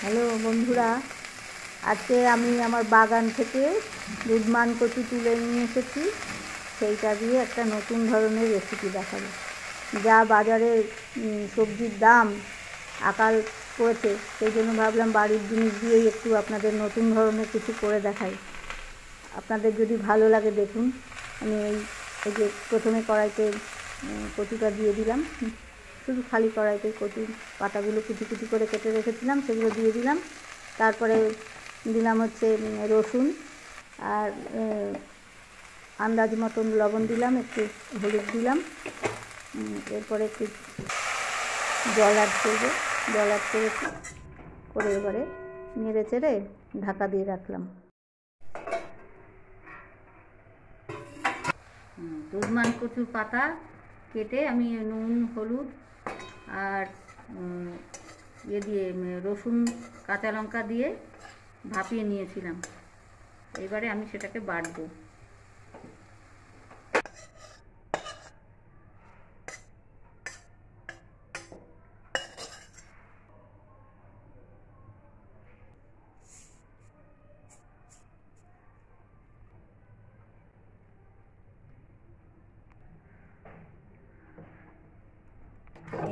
Hello বন্ধুরা, আজকে আমি আমার বাগান থেকে দুধমান কচু তুলে নিয়ে এসেছি। সেইটা দিয়ে একটা নতুন ধরনের রেসিপি দেখাবো। যা বাজারে সবজির দাম আকাল পড়েছে, সেই জন্য ভাবলাম বাড়ির জিনিস দিয়েই একটু আপনাদের নতুন ধরনের কিছু করে দেখাই। আপনাদের যদি ভালো লাগে দেখুন। আমি এই যে প্রথমে কড়াইতে কচুটা দিয়ে দিলাম, শুধু খালি কড়াইতে কচু পাতাগুলো কুচি কুচি করে কেটে রেখেছিলাম, সেগুলো দিয়ে দিলাম। তারপরে দিলাম হচ্ছে রসুন আর আন্দাজ মতন লবণ দিলাম, একটু হলুদ দিলাম। এরপরে একটু জল অ্যাড করবো, জল অ্যাড করে এবারে নেড়ে চেড়ে ঢাকা দিয়ে রাখলাম। দুধমান কচুর পাতা কেটে আমি নুন হলুদ আর দিয়ে রসুন কাঁচা লঙ্কা দিয়ে ভাপিয়ে নিয়েছিলাম। এবারে আমি সেটাকে বাটবো।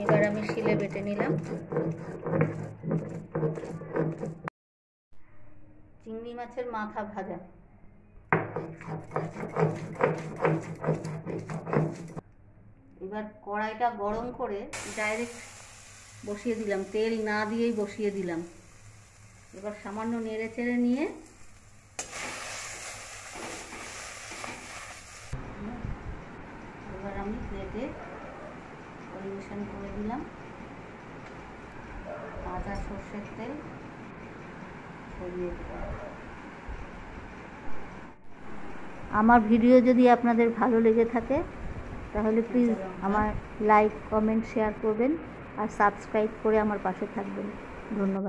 এবার আমি শিলে বেটে নিলাম। চিংড়ি মাছের মাথা ভাজা। এবার কড়াইটা গরম করে ডাইরেক্ট বসিয়ে দিলাম, তেল না দিয়েই বসিয়ে দিলাম। এবার সামান্য নেড়ে চেড়ে নিয়ে এবার আমি প্লেটে পরিবেশন করে দিলাম। কাঁচা সর্ষের তেল ছড়িয়ে দিলাম। আমার ভিডিও যদি আপনাদের ভালো লেগে থাকে তাহলে প্লিজ আমার লাইক কমেন্ট শেয়ার করবেন আর সাবস্ক্রাইব করে আমার পাশে থাকবেন। ধন্যবাদ।